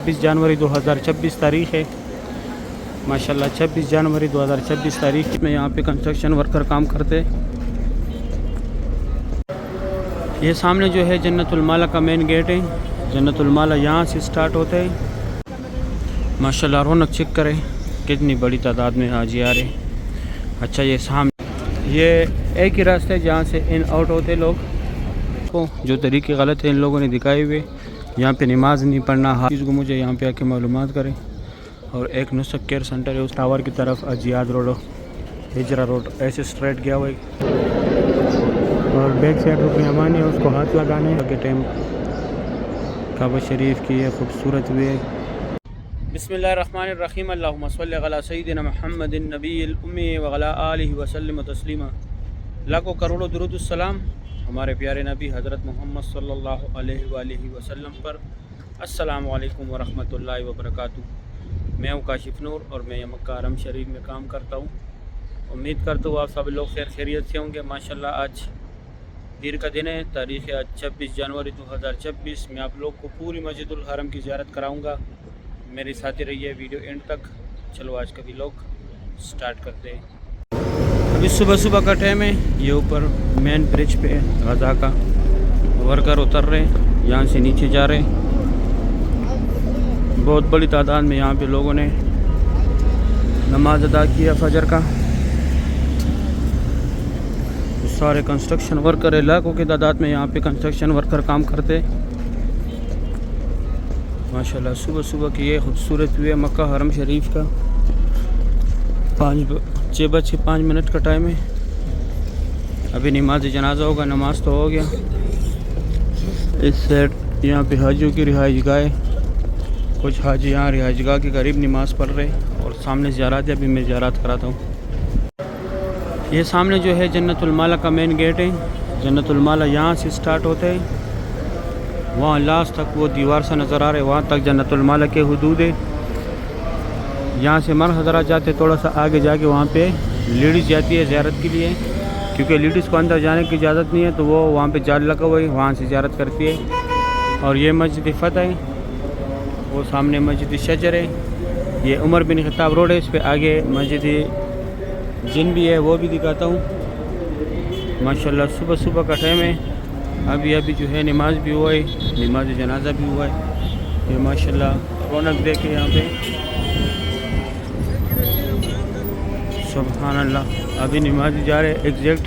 26 जनवरी 2026 तारीख़ है। माशाल्लाह 26 जनवरी 2026 तारीख़ में यहाँ पे कंस्ट्रक्शन वर्कर काम करते। ये सामने जो है जन्नतुल माला का मेन गेट है। जन्नतुल माला यहाँ से स्टार्ट होते हैं। माशाल्लाह रौनक चेक करें कितनी बड़ी तादाद में हाजी आ रहे। अच्छा ये सामने ये एक ही रास्ता है जहाँ से इन आउट होते लोग को, जो तरीके गलत है इन लोगों ने दिखाए हुए। यहाँ पे नमाज नहीं पढ़ना, हर चीज़ को मुझे यहाँ पे आके मालूमात करें। और एक नुस्ख केयर सेंटर है उस टावर की तरफ, अजियाद रोड, हिजरा रोड, ऐसे स्ट्रेट गया हुआ है। और बैक साइड रुकन अमान है, उसको हाथ लगाने के टाइम काबा शरीफ की ये खूबसूरत वे। बिस्मिल्लाहिर्रहमानिर्रहीम, अल्लाहुम्मा सल्लि अला सय्यिदिना मुहम्मदिन नबिय्यिल उम्मी व अला आलिहि व सल्लिम तस्लीमा। लाखों करोड़ों दुरूद सलाम हमारे प्यारे नबी हज़रत मोहम्मद सल्लल्लाहु अलैहि वसल्लम पर। अस्सलामु अलैकुम व रहमतुल्लाहि व बरकातुहू। मैं हूँ काशिफ नूर और मैं मक्का हरम शरीफ में काम करता हूँ। उम्मीद करता हूँ आप सब लोग खैरियत से होंगे। माशाल्लाह आज पीर का दिन है, तारीख़ है आज 26 जनवरी 2026। मैं आप लोग को पूरी मस्जिदुल हरम की ज़ियारत कराऊँगा। मेरे साथ ही रहिए वीडियो एंड तक। चलो आज का व्लॉग स्टार्ट करते हैं। अभी सुबह सुबह का टाइम है। ये ऊपर मेन ब्रिज पे गज़ा का वर्कर उतर रहे हैं, यहाँ से नीचे जा रहे हैं। बहुत बड़ी तादाद में यहाँ पे लोगों ने नमाज अदा किया फजर का। सारे कंस्ट्रक्शन वर्कर है, लाखों की तादाद में यहाँ पे कंस्ट्रक्शन वर्कर काम करते। माशाल्लाह सुबह सुबह की ये खूबसूरत व्यू है मक्का हरम शरीफ का। 6:05 का टाइम है। अभी नमाज जनाजा होगा, नमाज तो हो गया। इस साइड यहाँ पे हाजियों की रिहाइश गाह है। कुछ हाजी यहाँ रिहाइश गाह के करीब नमाज़ पढ़ रहे और सामने ज़ियारत है। अभी मैं ज़ियारत कराता हूँ। ये सामने जो है जन्नतुल माला का मेन गेट है। जन्नतुल माला यहाँ से स्टार्ट होते हैं, वहाँ लास्ट तक वो दीवार सा नज़र आ रहे, वहाँ तक जन्नतुल माला के हुदूद है। यहाँ से मर हज़रात जाते, थोड़ा सा आगे जाके वहाँ पे लेडीज़ जाती है ज़ियारत के लिए, क्योंकि लेडीज़ को अंदर जाने की इजाज़त नहीं है, तो वो वहाँ पे जाल लगा हुआ है, वहाँ से ज़ियारत करती है। और ये मस्जिद फतह है, वो सामने मस्जिद शजर है। ये उमर बिन खत्ताब रोड है, इस पर आगे मस्जिद जिन भी है वो भी दिखाता हूँ। माशाल्लाह सुबह सुबह का टाइम है। अभी जो है नमाज भी हुआ है, नमाज जनाजा भी हुआ है। ये माशाल्लाह रौनक देखे यहाँ पे, सुभान अल्लाह। अभी नमाज जा रहे एग्जैक्ट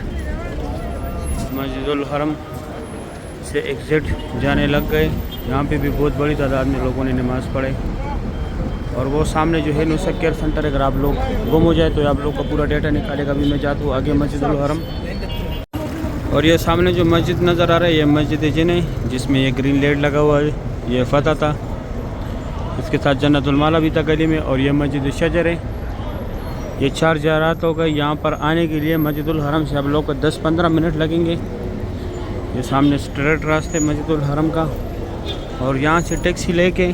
मस्जिदुल हरम से एग्जैक्ट जाने लग गए। यहाँ पे भी बहुत बड़ी तादाद में लोगों ने नमाज़ पढ़े। और वो सामने जो है नुस्ख केयर सेंटर है, अगर आप लोग गुम हो जाए तो आप लोग का पूरा डेटा निकालेगा। अभी मैं जाता हूँ आगे मस्जिदुल हरम। और ये सामने जो मस्जिद नज़र आ रहा है ये मस्जिद जिन है, जिसमें ये ग्रीन लाइट लगा हुआ है, ये फतह था। इसके साथ जन्नतुल माला भी था गली में। और ये मस्जिद शजर है। ये 4 ज़ियारत हो गए। यहाँ पर आने के लिए मस्जिदुल हरम से आप लोग को 10-15 मिनट लगेंगे। ये सामने स्ट्रेट रास्ते मस्जिदुल हरम का। और यहाँ से टैक्सी लेके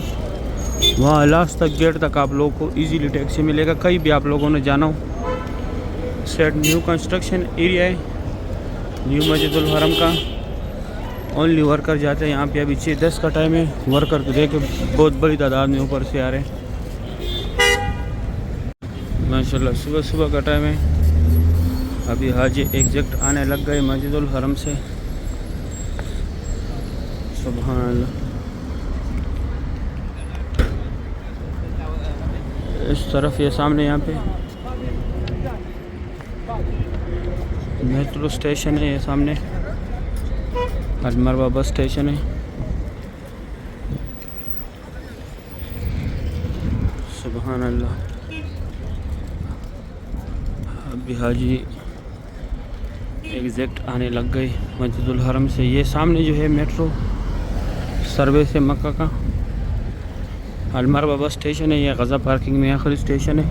वहाँ लास्ट तक गेट तक आप लोगों को इजीली टैक्सी मिलेगा, कहीं भी आप लोगों ने जाना हो। सेट न्यू कंस्ट्रक्शन एरिया है, न्यू मस्जिदुल हरम का। ओनली वर्कर जाते हैं यहाँ पे। अभी 6:10 का टाइम है। वर्कर तो देखे बहुत बड़ी तादाद में ऊपर से आ रहे हैं। माशाल्लाह सुबह सुबह का टाइम है। अभी हाजी एग्जैक्ट आने लग गए मस्जिदुल हरम से। सुभान अल्लाह। इस तरफ ये सामने यहाँ पे मेट्रो स्टेशन है। ये सामने अलमरवा बस स्टेशन है। सुभान अल्लाह। अभी हाजी एग्जैक्ट आने लग गई मस्जिदुल हरम से। ये सामने जो है मेट्रो सर्विस है मक्का का। अलमरवा बस स्टेशन है। ये गज़ा पार्किंग में आखिरी स्टेशन है।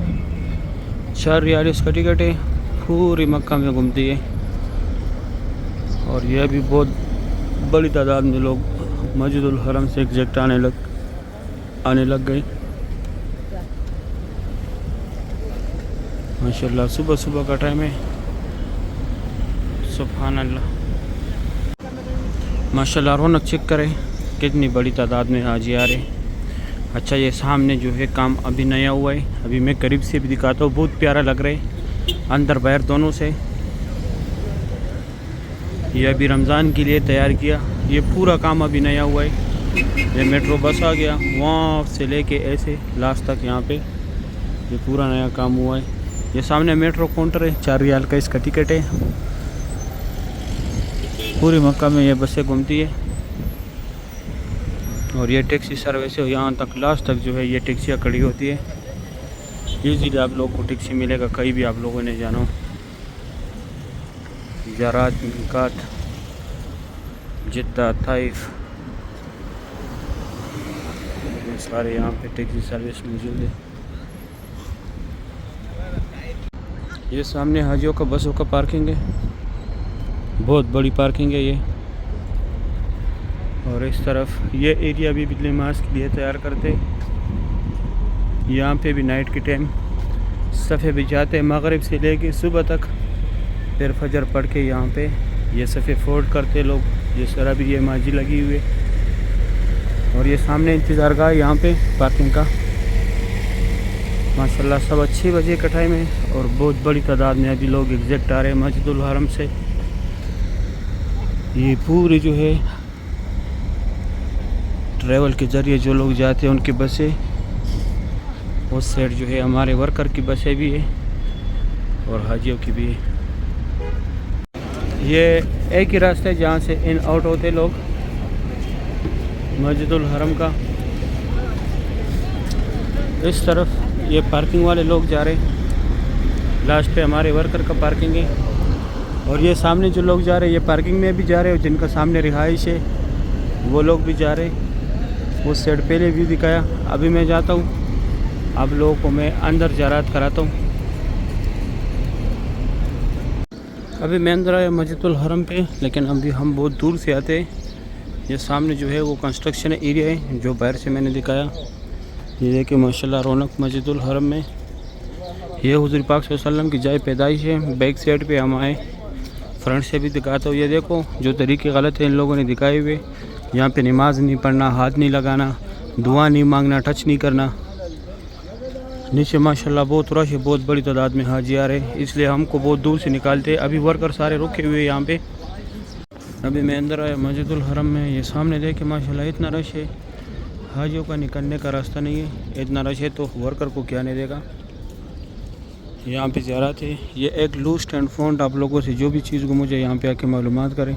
4 रियाल इसका टिकट है, पूरी मक्का में घूमती है। और यह भी बहुत बड़ी तादाद में लोग मस्जिदुल हरम से एग्जैक्ट आने लग गए। माशाल्लाह सुबह सुबह का टाइम है। सुभान अल्लाह। माशाल्लाह रौनक चेक करें कितनी बड़ी तादाद में हाजी आ रहे। अच्छा, ये सामने जो है काम अभी नया हुआ है, अभी मैं करीब से भी दिखाता हूँ। बहुत प्यारा लग रहा है अंदर बाहर दोनों से। ये अभी रमज़ान के लिए तैयार किया, ये पूरा काम अभी नया हुआ है। ये मेट्रो बस आ गया, वहाँ से लेके ऐसे लास्ट तक यहाँ पे ये पूरा नया काम हुआ है। ये सामने मेट्रो काउंटर है, 4 रियाल का इसका टिकट है। पूरी मक्का में ये बसें घूमती है और ये टैक्सी सर्विस है। यहाँ तक लास्ट तक जो है ये टैक्सियाँ खड़ी होती है। ईजीली आप लोग को टैक्सी मिलेगा कहीं भी आप लोगों ने जाना हो। जरात, मिकात, जिद्दा, ताइफ, सारे यहाँ पे टैक्सी सर्विस मौजूद है। ये सामने हाजियों का बसों का पार्किंग है, बहुत बड़ी पार्किंग है ये। और इस तरफ ये एरिया भी बिजली नमाज के लिए तैयार करते। यहाँ पे भी नाइट के टाइम सफ़े बिछाते, मगरिब से लेके सुबह तक, फिर फजर पढ़ के यहाँ पे ये सफ़े फोल्ड करते लोग। ये सारा भी ये माजी लगी हुई है। और ये सामने इंतज़ारगाह यहाँ पे पार्किंग का माशाल्लाह सब 6 बजे का टाइम है और बहुत बड़ी तादाद में अभी लोग एग्जैक्ट आ रहे हैं मस्जिदुल हरम से। ये पूरी जो है ट्रैवल के ज़रिए जो लोग जाते हैं उनकी बसें, उस साइड जो है हमारे वर्कर की बसें भी है और हाजियों की भी है। ये एक ही रास्ता है जहाँ से इन आउट होते लोग मस्जिदुल हरम का। इस तरफ ये पार्किंग वाले लोग जा रहे हैं, लास्ट पे हमारे वर्कर का पार्किंग है। और ये सामने जो लोग जा रहे हैं ये पार्किंग में भी जा रहे हैं, जिनका सामने रिहाइश है वो लोग भी जा रहे हैं। उस साइड पहले व्यू दिखाया, अभी मैं जाता हूँ, आप लोगों को मैं अंदर ज़ियारत कराता हूँ। अभी मैं अंदर आया मस्जिदुल हरम पे, लेकिन अभी हम बहुत दूर से आते हैं। ये सामने जो है वो कंस्ट्रक्शन एरिया है जो बाहर से मैंने दिखाया। ये देखिए माशाल्लाह रौनक मस्जिदुल हरम में। ये हुज़ूर पाक सल्लल्लाहु अलैहि वसल्लम की जाए पैदाइश है। बैक साइड पे हम आए, फ्रंट से भी दिखाता हूँ। ये देखो जो तरीके गलत हैं इन लोगों ने दिखाए हुए। यहाँ पे नमाज नहीं पढ़ना, हाथ नहीं लगाना, दुआ नहीं मांगना, टच नहीं करना। नीचे माशाल्लाह बहुत रश है, बहुत बड़ी तादाद में हाजी आ रहे हैं, इसलिए हमको बहुत दूर से निकालते। अभी वर्कर सारे रुके हुए यहाँ पे। अभी मैं अंदर आया मस्जिदुल हरम में। ये सामने देखे माशाल्लाह इतना रश है, हाजियों का निकलने का रास्ता नहीं है। इतना रश है तो वर्कर को क्या नहीं देगा। यहाँ पे ज़ियारत है। ये एक लूस्ट एंड फाउंड, आप लोगों से जो भी चीज़ को मुझे यहाँ पे आके मालूमात करें।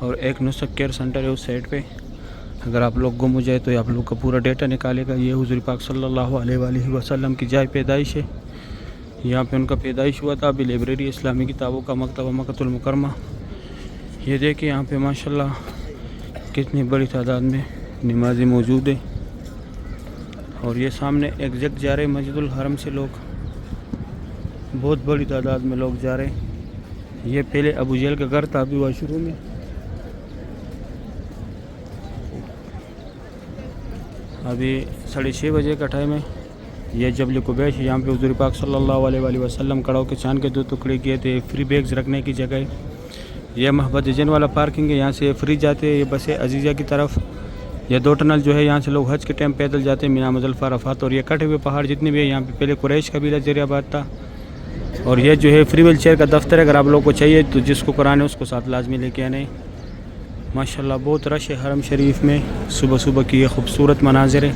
और एक नुस्ख केयर सेंटर है उस साइड पे, अगर आप लोग गुम हो जाए तो आप लोग का पूरा डेटा निकालेगा। ये हुज़ूर पाक सल्लल्लाहु अलैहि वसल्लम की जाए पैदाइश है, यहाँ पे उनका पैदाइश हुआ था। अभी लाइब्रेरी इस्लामी किताबों का मकतबा मक्कतुल मुकरमा। ये देखिए यहाँ पे माशाल्लाह कितनी बड़ी तादाद में नमाज़ी मौजूद है। और ये सामने एग्जैक्ट जा रहे मस्जिदुल हरम से लोग, बहुत बड़ी तादाद में लोग जा रहे हैं। ये पहले अबू जहल का घर था, अभी वाशरूम में। अभी 6:30 बजे का टाइम है। यह जबल कुबैश है, यहाँ पे हुज़ूर पाक सल्लल्लाहु अलैहि वसल्लम खड़ा होकर चांद के 2 टुकड़े किए थे। फ्री बैग्स रखने की जगह। यह महबत जन वाला पार्किंग है, यहाँ से फ्री जाते हैं ये बसें अजीज़ा की तरफ। यह 2 टनल जो है यहाँ से लोग हज के टाइम पैदल जाते हैं, मीना मुज़ल्फ़ा, अरफ़ात। और ये कटे हुए पहाड़ जितने भी है, यहाँ पे पहले कुरैश कबीला ज़रियाबाद था। और ये जो है फ्री व्हील चेयर का दफ्तर है, अगर आप लोग को चाहिए तो जिसको कराने उसको साथ लाजमी लेके आने। माशाल्लाह बहुत रश है हरम शरीफ में। सुबह सुबह की ये खूबसूरत मनाज़िर है।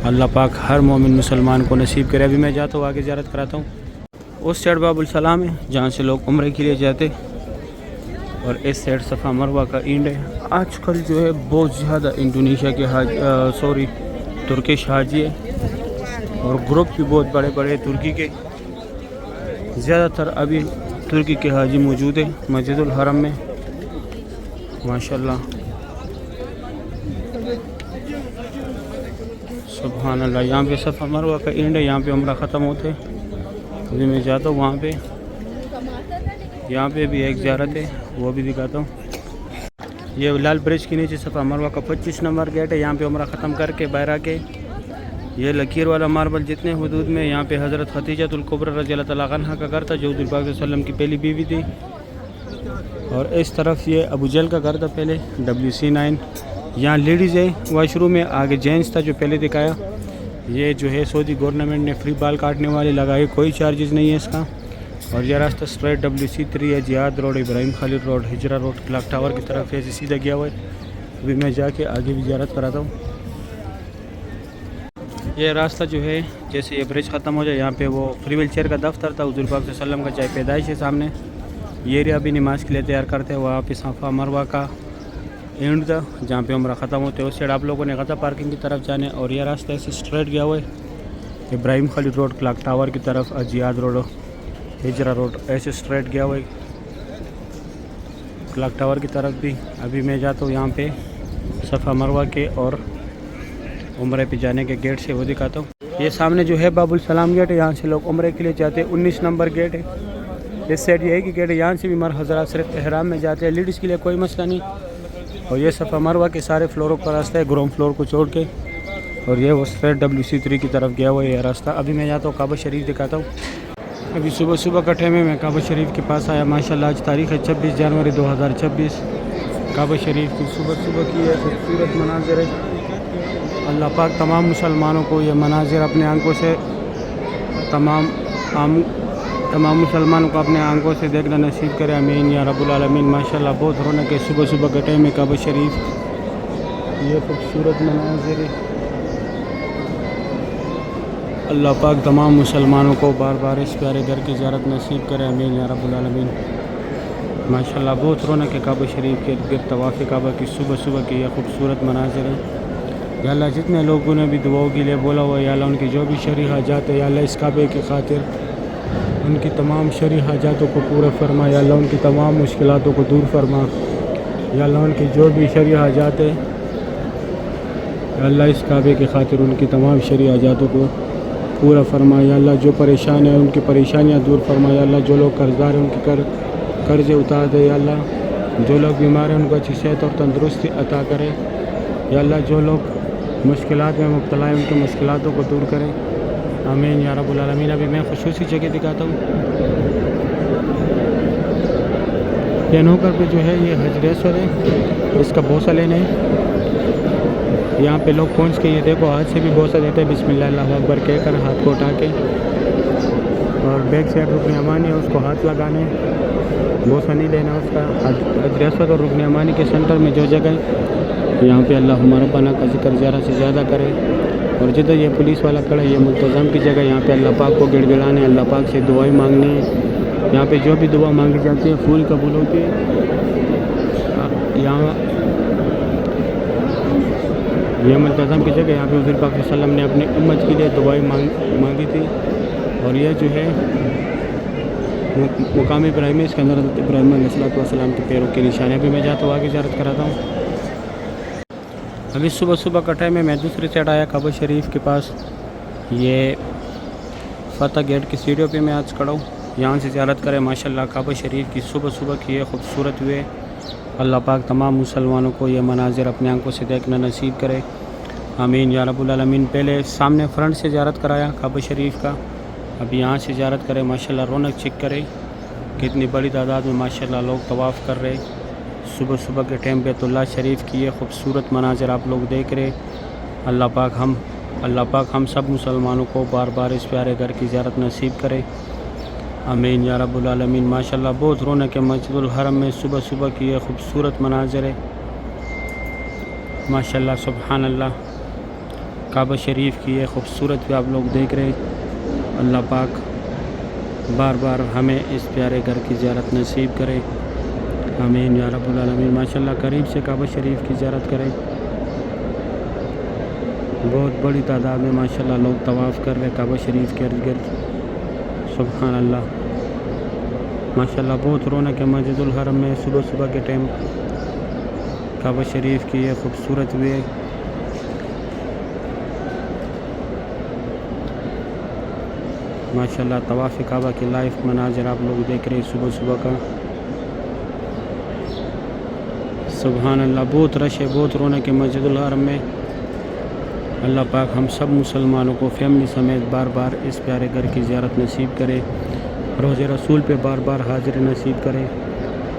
अल्लाह पाक हर मोमिन मुसलमान को नसीब करे। अभी मैं जाता हूँ आगे ज़ियारत कराता हूँ। उस साइड बाबुल सलाम है जहाँ से लोग उम्रे के लिए जाते, और इस साइड सफ़ा मरवा का इंड है। आजकल जो है बहुत ज़्यादा इंडोनेशिया के तुर्किश हाजी है, और ग्रुप भी बहुत बड़े बड़े तुर्की के। ज़्यादातर अभी तुर्की के हाजी मौजूद है मस्जिदुल हरम में माशाल्लाह। सुभान अल्लाह। यहाँ पे सफ़ा मरवा का एंड है, यहाँ पे उम्रा ख़त्म होते। अभी मैं जाता हूँ वहाँ पे। यहाँ पे भी एक ज़ियारत है, वो भी दिखाता हूँ। ये लाल ब्रिज के नीचे सफ़ा मरवा का 25 नंबर गेट है। यहाँ पे उम्रा ख़त्म करके बाहर आके ये लकीर वाला मार्बल जितने हदूद में, यहाँ पे हज़रत खदीजतुल कुबरा रज़ियल्लाहु तआला अन्हा का घर था, जो हुज़ूर पाक सल्लल्लाहु अलैहि वसल्लम की पहली बीवी थी। और इस तरफ ये अबू जहल का घर था पहले, WC9। यहाँ लेडीज़ है वॉशरूम में, आगे जेंट्स था जो पहले दिखाया। ये जो है सऊदी गवर्नमेंट ने फ्री बाल काटने वाले लगाए, कोई चार्जेस नहीं है इसका। और यह रास्ता स्ट्रेट WC3 है, Ajyad road, Ibrahim Khalil road, Hijrah road, clock tower की तरफ ऐसे सीधा गया हुआ है। अभी मैं जाके आगे भी ज़ियारत कराता हूँ। यह रास्ता जो है जैसे ये ब्रिज ख़त्म हो जाए, यहाँ पे वो फ्री व्हील चेयर का दफ्तर था, हुज़ूर पाक सल्लल्लाहु अलैहि वसल्लम का चाय पैदाइश है सामने। ये एरिया भी नमाज के लिए तैयार करते हैं। वहाँ पे सफ़ा मरवा का एंड था जहाँ पे उम्रा ख़त्म होते हैं। उस साइड आप लोगों ने गज़ा पार्किंग की तरफ जाने। और यह रास्ता ऐसे स्ट्रेट गया हुआ है Ibrahim Khalil road, clock tower की तरफ, जिहाद रोड, हिजरा रोड, ऐसे स्ट्रेट गया हुआ है क्लॉक टावर की तरफ भी। अभी मैं जाता हूँ यहाँ पे सफ़ा मरवा के और उम्रे पे जाने के गेट से, वो दिखाता हूँ। ये सामने जो है बाबुल सलाम गेट है, यहाँ से लोग उम्रे के लिए जाते हैं। 19 नंबर गेट है। इस साइड ये है कि गेट है, यहाँ से भी मर हज़रात सिर्फ एहराम में जाते हैं, लेडीज़ के लिए कोई मसला नहीं। और ये सफ़ा मरवा के सारे फ्लोरों का रास्ता है, ग्राउंड फ्लोर को छोड़ के। और ये वो स्ट्रेट WC3 की तरफ गया हुआ है यह रास्ता। अभी मैं जाता हूँ काबा शरीफ दिखाता हूँ। अभी सुबह सुबह का टाइम है, मैं काबा शरीफ के पास आया। माशाल्लाह आज तारीख़ है 26 जनवरी 2026। काबा शरीफ की सुबह सुबह की है खूबसूरत मनाज़िर है। अल्लाह पाक तमाम मुसलमानों को ये मनाज़िर अपने आंखों से तमाम मुसलमानों को अपने आंखों से देखना नसीब करे, आमीन या रब्बुल आलमीन। माशाल्लाह बहुत रौनक है सुबह सुबह का टाइम में काबा शरीफ। ये खूबसूरत मनाज़िर है। अल्लाह पाक तमाम मुसलमानों को बार बार इस प्यारे घर की ज़ियारत नसीब करे, आमीन या रब्बुल आलमीन। माशाल्लाह बहुत रौनक है काबा शरीफ के इर्द-गिर्द तवाफ़ काबा की सुबह सुबह की यह खूबसूरत मनाज़िर है। या अल्लाह जितने लोगों ने भी दुआओं के लिए बोला हुआ, या अल्लाह उनकी जो भी शरई हाजात है, या अल्लाह इस काबे की खातिर उनकी तमाम शरई हाजातों को पूरा फरमा, या अल्लाह उनकी तमाम मुश्किलातों को दूर फरमा। या अल्लाह उनकी जो भी शरई हाजात है, या अल्लाह इस काबे की खातिर उनकी तमाम शरई हाजातों को पूरा फरमा। या अल्लाह जो परेशान है उनकी परेशानियाँ दूर फरमा। या अल्लाह जो लोग कर्ज़दार हैं उनके कर्ज़े उतार दे। या अल्लाह जो लोग बीमार हैं उनको अच्छी सेहत और तंदुरुस्ती अता करे। या अल्लाह जो लोग मुश्किलात में मुब्तला है उनकी मुश्किलातों को दूर करें, आमीन या रब्बुल आलमीन। अभी मैं खुशूसी जगह दिखाता हूँ। ये नौकर पे जो है ये हजर असवद है, इसका बोसा लेने यहाँ पे लोग पहुँच के ये देखो हाथ से भी बोसा देते हैं, बिस्मिल्लाह अल्लाहु अकबर कहकर हाथ को उठा के। और बैक साइड रुकन अमानी है, उसको हाथ लगाने, बोसा नहीं लेना उसका। हजर असवद और रुकन अमानी के सेंटर में जो जगह यहाँ पे अल्लाह रब्बाना का जिक्र ज़्यादा से ज़्यादा करें। और जिधर ये पुलिस वाला खड़ा है ये मुल्तज़म की जगह, यहाँ पे अल्लाह पाक को गिड़गिड़ाने, अल्लाह पाक से दुआएं मांगनी है। यहाँ पे जो भी दुआ मांगी जाती है फूल कबूल होती है। यहाँ ये मुल्तज़म की जगह, यहाँ पे हुज़ूर पाक सल्लल्लाहु अलैहि वसल्लम ने अपनी उम्मत के लिए दुआएं मांगी थी। और यह जो है मुकाम इब्राहिम, इसके अंदर हज़रत इब्राहिम अलैहिस्सलाम के पैरों के निशान है। अभी मैं जाता हूँ आगे ज़ियारत कराता हूँ। अभी सुबह सुबह का टाइम है, मैं दूसरी साइड आया काबा शरीफ के पास। ये फ़तह गेट की सीढ़ियों पे मैं आज खड़ा हूँ, यहाँ से ज़ियारत करें। माशाल्लाह काबा शरीफ की सुबह सुबह की ये खूबसूरत हुए। अल्लाह पाक तमाम मुसलमानों को ये मनाज़िर अपने आंखों से देखना नसीब करे, आमीन या रब्बुल आलमीन। पहले सामने फ्रंट से ज़ियारत कराया काबा शरीफ का, अभी यहाँ से ज़ियारत करें। माशाल्लाह रौनक चेक करें, कितनी बड़ी तादाद में माशाल्लाह लोग तवाफ़ कर रहे। सुबह सुबह के टाइम बैतुल्लाह शरीफ की ये खूबसूरत मनाज़िर आप लोग देख रहे। अल्लाह पाक हम सब मुसलमानों को बार बार इस प्यारे घर की ज़ियारत नसीब करे, आमीन या रब्बुल आलमीन। माशाल्लाह बहुत रौनक है मस्जिदुल हरम में सुबह सुबह की ये खूबसूरत मनाज़िर है। माशाल्लाह सुब्हान अल्लाह, काबा शरीफ की ये खूबसूरत भी आप लोग देख रहे। अल्लाह पाक बार बार हमें इस प्यारे घर की ज़ियारत नसीब करे, आमीन या रब्बुल आलमीन। माशाल्लाह करीब से काबा शरीफ की ज़ियारत करें। बहुत बड़ी तादाद में माशाल्लाह लोग तवाफ़ कर रहे काबा शरीफ के इर्द गिर्द। सुब्हान अल्लाह, माशाल्लाह बहुत रौनक है मस्जिदुल हरम में सुबह सुबह के टाइम। काबा शरीफ की ये खूबसूरत वे, माशाल्लाह तवाफ़ काबा के लाइव मनाज़िर आप लोग देख रहे हैं सुबह सुबह का। सुब्हान अल्लाह बहुत रश है, बहुत रौनक है मस्जिदुल हरम में। अल्लाह पाक हम सब मुसलमानों को फैमिली समेत बार बार इस प्यारे घर की ज़ियारत नसीब करे, रोज़े रसूल पे बार बार हाज़िरी नसीब करे,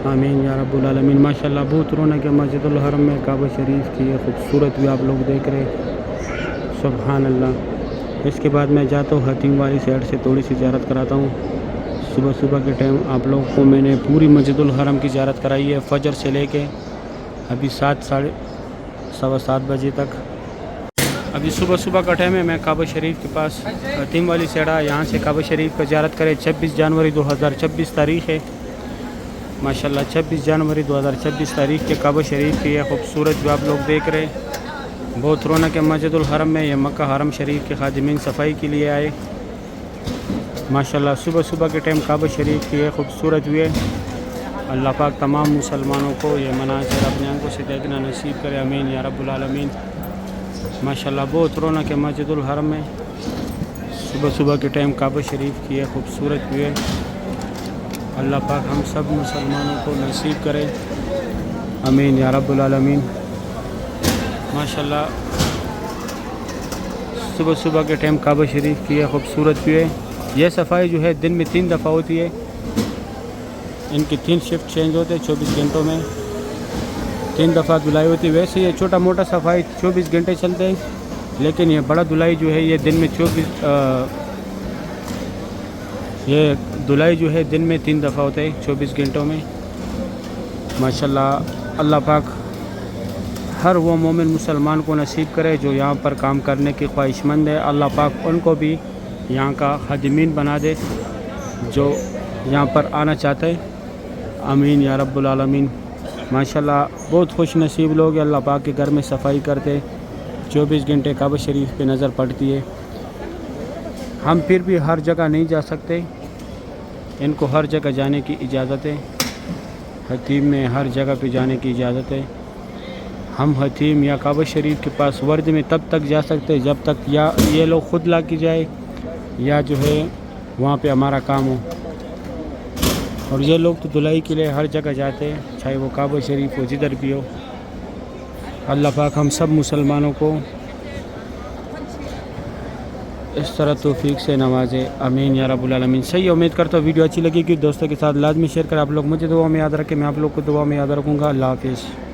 आमीन या रब्बुल आलमीन। माशाल्लाह बहुत रौनक है मस्जिदुल हरम में, काबा शरीफ की ये खूबसूरत भी आप लोग देख रहे हैं, सुभान अल्लाह। इसके बाद मैं जाता हूँ हतीम वाली साइड से थोड़ी सी ज़ियारत कराता हूँ। सुबह सुबह के टाइम आप लोगों को मैंने पूरी मस्जिदुल हरम की ज़ियारत कराई है, फजर से लेके अभी 7-7:15 बजे तक। अभी सुबह सुबह का टाइम है, मैं काबा शरीफ के पास हतीम वाली साइड आया, यहाँ से काबा शरीफ का ज़ियारत करें। 26 जनवरी 2026 तारीख़ है माशाल्लाह। 26 जनवरी 2026 तारीख़ के काबा शरीफ की यह खूबसूरत जो आप लोग देख रहे हैं, बहुत रौनक है मस्जिदुल हरम में। यह मक्का हरम शरीफ के खादिमीन सफाई के लिए आए माशाल्लाह। सुबह सुबह के टाइम काबा शरीफ की यह खूबसूरत व्यू है। अल्लाह पाक तमाम मुसलमानों को ये मनाज़िर अपनी आंखों से देखना नसीब करे, आमीन या रब्बुल आलमीन। माशाल्लाह बहुत रौनक है मस्जिदुल हरम में। सुबह सुबह के टाइम काबा शरीफ की यह खूबसूरत व्यू है। अल्लाह पाक हम सब मुसलमानों को नसीब करे, आमीन या रब्बुल आलमीन। माशाल्लाह सुबह सुबह के टाइम काबा शरीफ की यह खूबसूरत व्यू है। यह सफाई जो है दिन में 3 दफ़ा होती है, इनकी 3 शिफ्ट चेंज होते हैं 24 घंटों में, 3 दफ़ा धुलाई होती है। वैसे ये छोटा मोटा सफाई 24 घंटे चलते हैं, लेकिन ये बड़ा धुलाई जो है ये दिन में ये धुलाई जो है दिन में 3 दफ़ा होता है 24 घंटों में माशाल्लाह। अल्लाह पाक हर वो मोमिन मुसलमान को नसीब करे जो यहाँ पर काम करने की ख्वाहिशमंद है। अल्लाह पाक उनको भी यहाँ का खादिमीन बना दे जो यहाँ पर आना चाहते हैं, आमीन या रब्बुल आलमीन। माशाल्लाह बहुत खुश नसीब लोग हैं, अल्लाह पाक के घर में सफाई करते 24 घंटे काबा शरीफ पे नज़र पड़ती है। हम फिर भी हर जगह नहीं जा सकते, इनको हर जगह जाने की इजाज़त है। हतीम में हर जगह पे जाने की इजाज़त है। हम हतीम या काबा शरीफ के पास वर्द में तब तक जा सकते हैं जब तक या ये लोग खुद ला की जाए या जो है वहाँ पे हमारा काम हो। और ये लोग तो धुलाई के लिए हर जगह जाते हैं, चाहे वो काबा शरीफ हो जिधर भी हो। अल्लाह पाक हम सब मुसलमानों को इस तरह तौफीक से नवाजे, आमीन या रब्बुल आलमीन। सही उम्मीद करता हूँ वीडियो अच्छी लगी कि दोस्तों के साथ लाजमी शेयर कर। आप लोग मुझे दुआ में याद रखें, मैं आप लोग को दुआ में याद रखूँगा। अल्लाह हाफिज़।